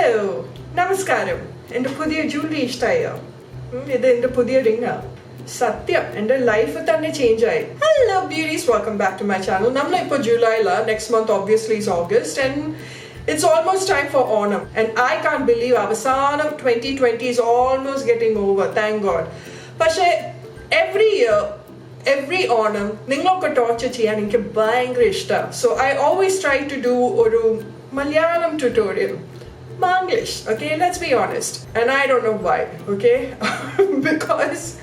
Hello, Namaskaram. And the pudhiya jewellery ishtaya. This is pudhiya ringa. Satya. And the life will change. Hello beauties, welcome back to my channel. Namla ipo July la. Next month obviously is August and it's almost time for Onam. And I can't believe Avasanam 2020 is almost getting over. Thank God. Pashe every year, every Onam, ningalokka torture cheyan inke bhayangara ishta. So I always try to do oru Malayalam tutorial. Manglish, okay, let's be honest. And I don't know why, okay? Because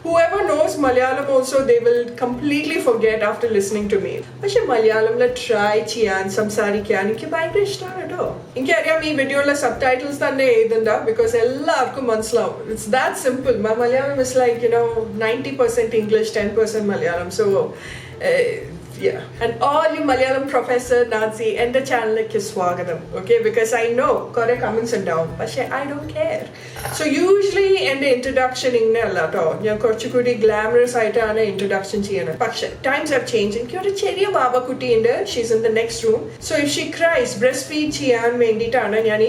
whoever knows Malayalam also, they will completely forget after listening to me. But Malayalam la try cheyan samsari kyan inke bhayangara ishta to. Inke ariyam ee video la subtitles thanne edunda because ellarkum manasilavu. It's that simple. My Malayalam is like, 90% English, 10% Malayalam. So yeah, and all you Malayalam professor Nazi and the channel like swagatham, okay, because I know correct comments and down, but I don't care. So usually in the introduction inna to ഞാൻ കുറച്ചുകൂടി glamorous ആയിട്ടാണ് introduction ചെയ്യുന്നത്. പക്ഷേ times have changed. എനിക്ക് ഒരു ചെറിയ ബാബ കുട്ടിയുണ്ട്. She's in the next room. So if she cries, breastfeed ചെയ്യാൻ വേണ്ടിയിട്ടാണ് ഞാൻ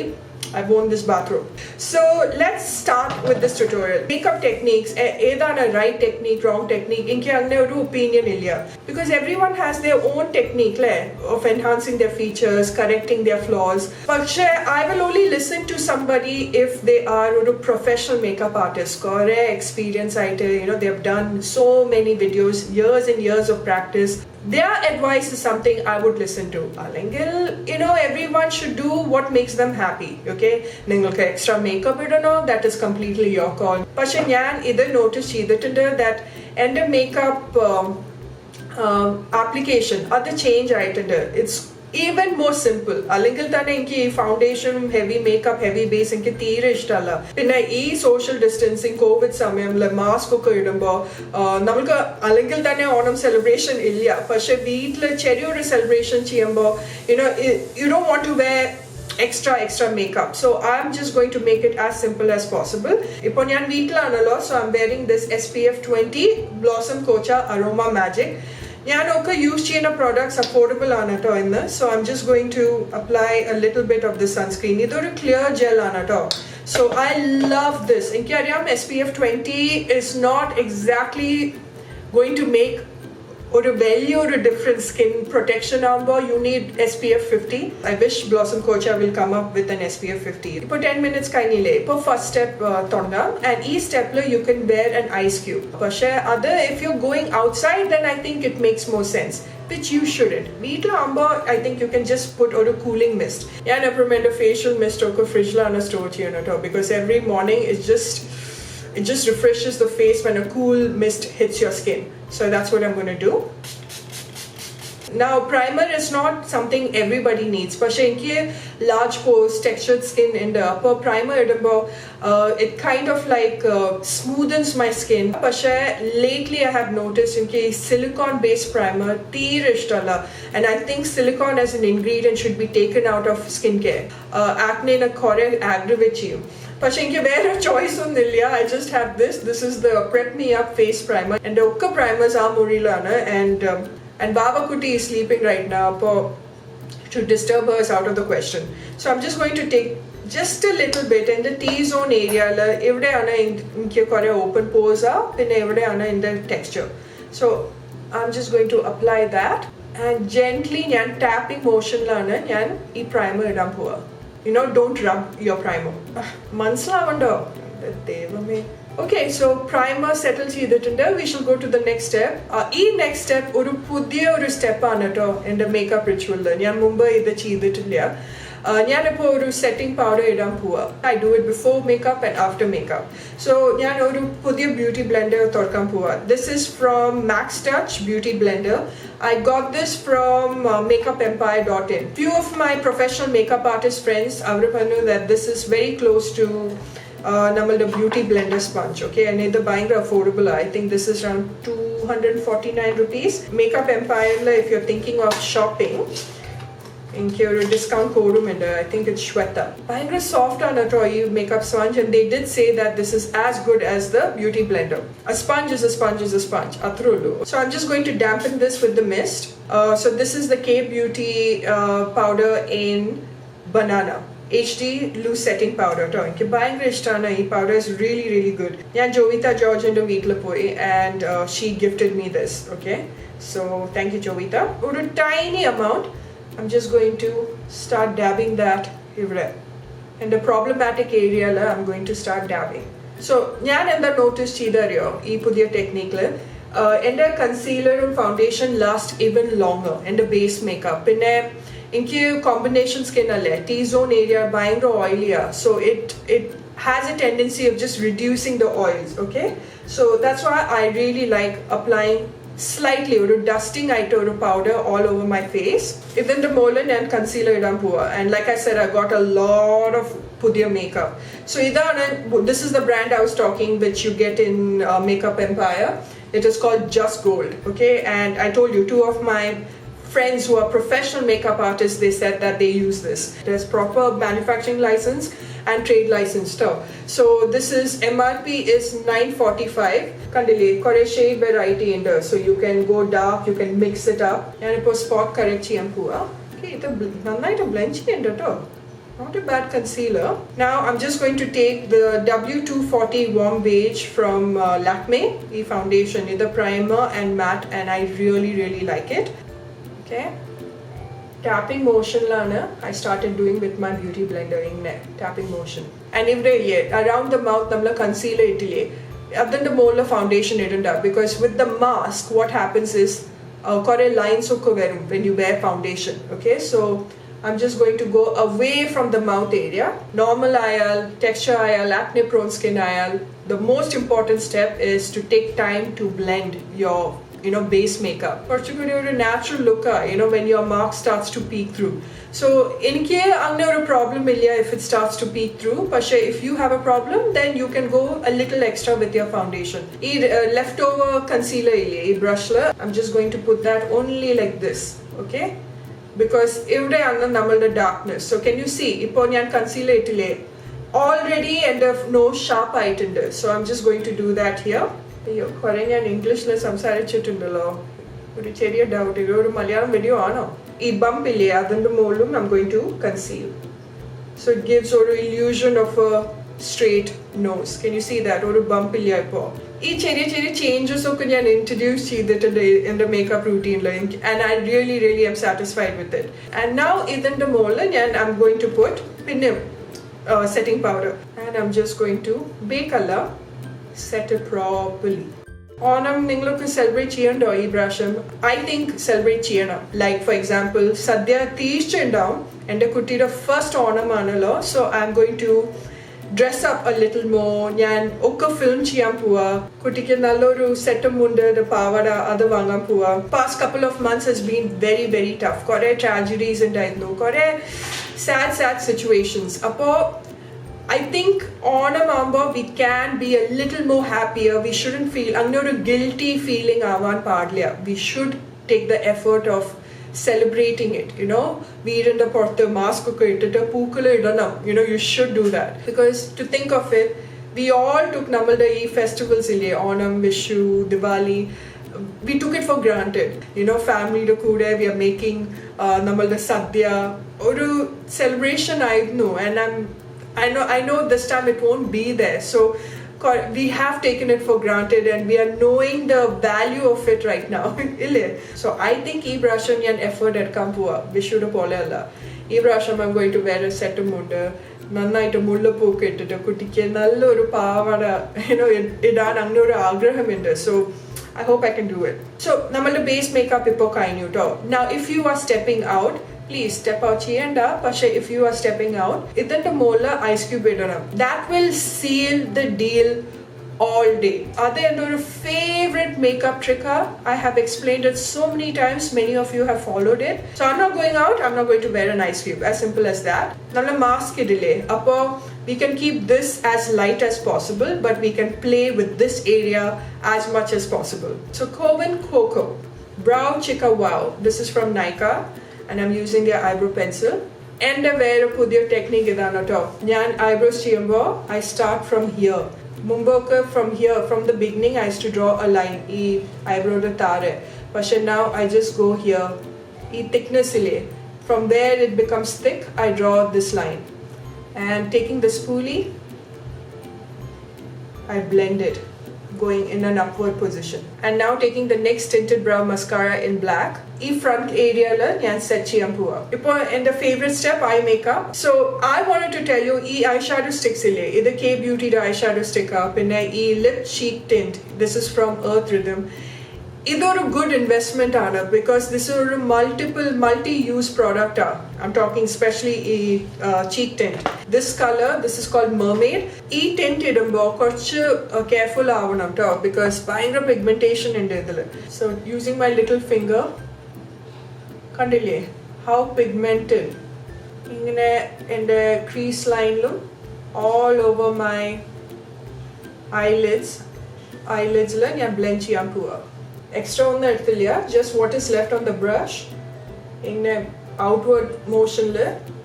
I've worn this bathrobe. So let's start with this tutorial. Makeup techniques, edana right technique, wrong technique, inke angne oru opinion illa. Because everyone has their own technique of enhancing their features, correcting their flaws. But I will only listen to somebody if they are a professional makeup artist, kore experience aite, they have done so many videos, years and years of practice. Their advice is something I would listen to. Alengil, everyone should do what makes them happy. Okay, ningalku extra makeup idano, that is completely your call. But njan idu notice cheyidittunde that ende makeup application adu change aayittunde. It's even more simple. Alengil thane inki foundation, heavy makeup, heavy base inki theere ishtalla. Pinna ee social distancing, COVID samayamla mask okke idumbo namakku alengil thane Onam celebration illa. Pashe veetla cheriyoru celebration cheyumbo, you don't want to wear extra makeup. So I'm just going to make it as simple as possible. Ipo njan veetla analo, so I'm wearing this SPF 20 Blossom Kocha Aroma Magic. ഞാൻ ഒക്കെ use ചെയ്യുന്ന products affordable ആണ് കേട്ടോ ഇന്ന്. So I'm just going to apply a little bit of this sunscreen. ഇതൊരു clear gel ആണ് കേട്ടോ. So I love this. എനിക്കറിയാം SPF 20 is not exactly going to make ഒരു വലിയൊരു ഡിഫറെൻറ്റ് സ്കിൻ പ്രൊട്ടക്ഷൻ ആകുമ്പോൾ you need SPF 50. I wish Blossom Kochhar will come up with an SPF 50. ഇപ്പോൾ 10 minutes കഴിഞ്ഞില്ലേ. ഇപ്പോൾ ഫസ്റ്റ് സ്റ്റെപ്പ് തുടങ്ങാം. ആൻഡ് ഈ സ്റ്റെപ്പിൽ you can wear an ice cube. പക്ഷേ അത് if you going outside then I think it makes more sense, which you shouldn't. വീട്ടിലാകുമ്പോൾ I think you can just put ഒരു cooling mist. ഞാൻ എപ്പോഴും എൻ്റെ facial mist ഒക്കെ ഫ്രിഡ്ജിലാണ് store ചെയ്യണം കേട്ടോ, because every morning it just refreshes the face when a cool mist hits your skin. So that's what I'm going to do. Now primer is not something everybody needs. പക്ഷേ എനിക്ക് large pores, textured skin ഉണ്ട്. അപ്പോൾ primer ഇടുമ്പോൾ it kind of like smoothens my skin. പക്ഷേ lately I have noticed എനിക്ക് silicone based primer തീരെ ഇഷ്ടമല്ല. And I think silicone as an ingredient should be taken out of skincare. Acne നെ കുറെ aggravate ചെയ്യും. പക്ഷേ എനിക്ക് വേറെ ചോയ്സ് ഒന്നുമില്ല. I just have this. This is the Prep Me Up face primer. And ഒക്കെ primers ആ മുറിയിലാണ്. And Baba Kuti is sleeping right now, to disturb her is out of the question. So I'm just going to take just a little bit in the T-zone area. Evideana inke kore open pores are, pinne evideana in the texture. So I'm just going to apply that and gently njan tapping motion lana njan ee primer idam pova. Don't rub your primer. Manaslavando devame. Okay, so primer settle ചെയ്തിട്ടുണ്ട്. We shall go to the next step. ഈ next step ഒരു പുതിയ ഒരു step ആണ് കേട്ടോ എൻ്റെ makeup റിച്വലിൽ. ഞാൻ മുമ്പ് ഇത് ചെയ്തിട്ടില്ല. ഞാനിപ്പോൾ ഒരു സെറ്റിംഗ് പൗഡർ ഇടാൻ പോവാ. I do it before makeup and after makeup. So ഞാൻ ഒരു പുതിയ ബ്യൂട്ടി ബ്ലെൻഡർ തുറക്കാൻ പോവാ. This is from Max Touch Beauty Blender. I got this from makeupempire.in. Few of my professional makeup artist friends അവർ പറഞ്ഞു that this is very close to the beauty blender sponge. Okay, and it's buying affordable. I think this is around 249 rupees. Makeup Empire, if you're thinking of shopping, in your discount code, I think it's Shweta. Buying a soft on a toy makeup sponge, and they did say that this is as good as the beauty blender. A sponge is a sponge is a sponge. Atrulu. So I'm just going to dampen this with the mist. So this is the K Beauty powder in banana. HD loose setting powder ട്ടോ എനിക്ക് ഭയങ്കര ഇഷ്ടമാണ് ഈ powder is really really good ഞാൻ ജോവിത ജോർജിന്റെ വീട്ടിൽ പോയി and she gifted me this okay so thank you Jovitha ഒരു tiny amount I'm just going to start dabbing that ഇവിടെ in the problematic area I'm going to start dabbing so ഞാൻ എന്താ notice ചെയ്തറിയോ ഈ പുതിയ ടെക്നിക്കിൽ എൻ്റെ കൺസീലറും ഫൗണ്ടേഷൻ ലാസ്റ്റ് even longer എൻ്റെ base makeup പിന്നെ എനിക്ക് കോമ്പിനേഷൻ സ്കിൻ അല്ലേ T-zone area ഭയങ്കര ഓയിലിയാ so it has a tendency of just reducing the oils okay so that's why I really like applying slightly or dusting ആയിട്ട് ഒരു powder all over my face ഇതിന്റെ മുകളിൽ ഞാൻ concealer ഇടാൻ പോവാ and like I said I got a lot of പുതിയ makeup so ഇതാണ് this is the brand I was talking which you get in Makeup Empire it is called Just Gold okay and I told you two of my friends who are professional makeup artists they said that they use this there's proper manufacturing license and trade license too so this is MRP is 945 kandile kore shade variety in there so you can go dark you can mix it up and ipo spot correct cheyan poa okay idu nannayitte blend cheyanda to not a bad concealer now I'm just going to take the W240 warm beige from Lakme e foundation is the primer and matte and I really really like it okay tapping motion lana I started doing with my beauty blender in tapping motion and if they around the mouth namla concealer itile then the mole foundation idunda because with the mask what happens is kore lines okku varum when you wear foundation okay so I'm just going to go away from the mouth area normal ayal texture ayal acne prone skin ayal the most important step is to take time to blend your base makeup particularly a natural look when your mark starts to peek through so inke angne oru problem illa if it starts to peek through but if you have a problem then you can go a little extra with your foundation leftover concealer ille brush la I'm just going to put that only like this okay because ivide anna namalde darkness so can you see ipo njan concealer ittile already end of nose sharp aittunde so I'm just going to do that here അയ്യോ കുറെ ഞാൻ ഇംഗ്ലീഷിൽ സംസാരിച്ചിട്ടുണ്ടല്ലോ ഒരു ചെറിയ doubt ഇത് ഒരു Malayalam video ആണോ ഈ ബംപ് ഇല്ലേ അതിന്റെ മുകളിലും I'm going to conceal so it gives ഒരു illusion of a straight nose can you see that ഒരു ബംപ് ഇല്ല ഇപ്പോൾ ഈ ചെറിയ ചെറിയ ചേഞ്ചസ് ഒക്കെ ഞാൻ ഇൻട്രൊഡ്യൂസ് ചെയ്തിട്ടുണ്ട് എൻ്റെ makeup റൂട്ടീനിൽ and I really really am satisfied with it and now ഇതിന്റെ മുകളിൽ ഞാൻ I'm going to put പിന്നെ setting powder and I'm just going to bake a set it properly Onam ningalokku celebrate cheyando ee brasham I think celebrate cheyana like for example sadhya teechundam ende kuttide first Onam aanalo so I'm going to dress up a little more njan okka film cheyan pova kuttike nalloru setum undu the pavada adu vaangan pova past couple of months has been very very tough kore tragedies and kore sad situations appo I think Onam Amba we can be a little more happier we shouldn't feel another guilty feeling avan paadliya we should take the effort of celebrating it veerinte porthu mask okku ittittu pookala idanam you should do that because to think of it we all took namalde ee festivals ille Onam Vishu Diwali we took it for granted family de kude we are making namalde sadhya oru celebration aidnu and I know this time it won't be there so we have taken it for granted and we are knowing the value of it right now so I think ee brasham yan effort at kampua vishuda pole alla ee brasham I'm going to wear a set mundu nannayittu mulla pooku ittittu kuttike nalloru paavada idan annoru aagraham undu so I hope I can do it so nammala base makeup ipo kainu to now if you are stepping out please step out cheyanda പക്ഷേ if you are stepping out idante molla ice cube idanam that will seal the deal all day adu endoru favorite makeup trick I have explained it so many times many of you have followed it so I'm not going out I'm not going to wear an ice cube as simple as that nalla mask idile appo we can keep this as light as possible but we can play with this area as much as possible so Coven Coco Brow Chica Wow this is from Nykaa and I'm using their eyebrow pencil and a very pudiya technique idana to njan eyebrows cheyumbo I start from here mumbokku from here from the beginning I used to draw a line ee eyebrow the tare but now I just go here ee thickness ile from where it becomes thick I draw this line And taking the spoolie, I blend it, going in an upward position. And now taking the NYX tinted brow mascara in black. This front area I set cheyan poova. In the favorite step, eye makeup. So I wanted to tell you, this eyeshadow sticks ille. This K Beauty eyeshadow stick up. And this lip cheek tint. This is from Earth Rhythm. This is a good investment because this is a multi-use product. I'm talking especially cheek tint. This color, this is called Mermaid. This tint is careful because buying pigmentation in it. So using my little finger, how pigmented in the crease line all over my eyelids I blend cheyan poova. Extra on the just what is left on the brush in an outward motion.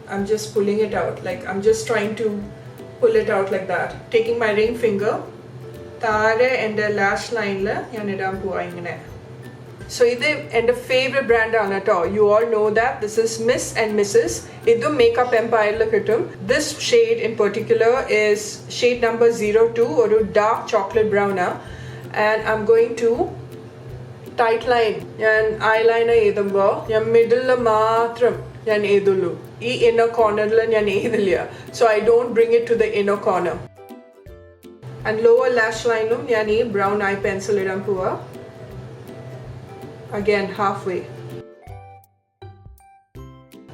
I'm just pulling it out, like I'm just trying to pull it out like that. Taking my ring finger, tare and the lash line so this is the favorite brand you all know that this is Miss and Mrs. This is Makeup Empire. This shade in particular is shade number 02 or dark chocolate brown, and I'm going to tight line and eyeliner middle inner corner so I don't bring it to the inner corner. And lower lash line brown eye pencil again halfway.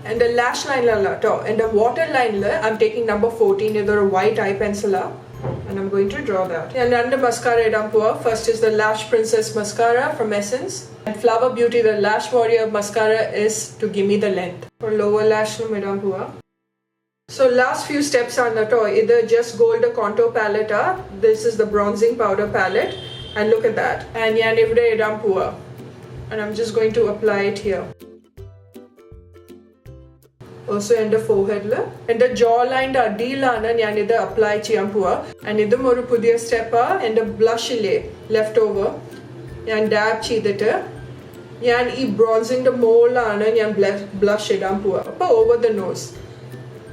And the lash line and the waterline I'm taking number 14 either a white eye pencil and I'm going to draw that. And under mascara first is the Lash Princess mascara from Essence, and Flower Beauty the Lash Warrior mascara is to give me the length. For lower lash so last few steps are either just gold the contour palette this is the bronzing powder palette, and look at that, and and I'm just going to apply it here. Also in the forehead and the jawline apply cheyan poova, and idum oru pudhiya step and the blush left over and dab cheyidittu and bronzing the mole blush over the nose.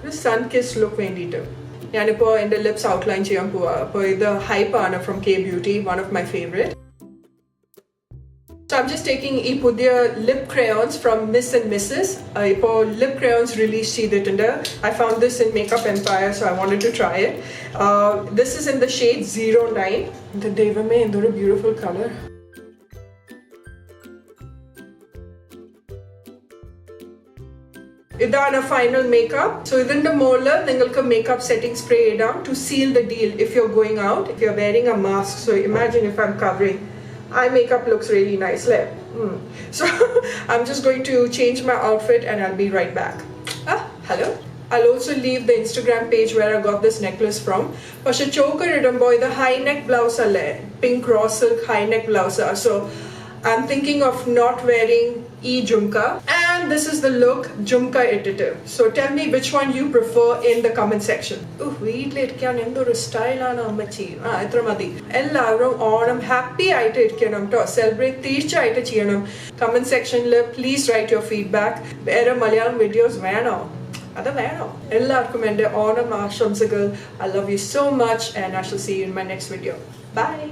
This sun-kissed look vendittu. And in the lips outline cheyan poova. The hype from K Beauty, one of my favorite. So I'm just taking lip crayons from Miss and Mrs. Lip crayons released I found this in Makeup Empire, so I wanted to try it. This is in the shade 09. The Devame is a beautiful color. This is a final makeup. So within the molar, you makeup setting spray down to seal the deal if you're going out, if you're wearing a mask. So imagine if I'm covering. Eye makeup looks really nice. So I'm just going to change my outfit and I'll be right back. Hello. I'll also leave the Instagram page where I got this necklace from. Pasha choker idambo the high neck blouse pink raw silk high neck blouse. So I'm thinking of not wearing JHUMKA, and this is the look JHUMKA editor. So tell me which one you prefer in the comment section. Style Onam happy celebrate comment section please write your feedback. Malayalam videos Onam I love you so much, and I shall see you in my next video. Bye.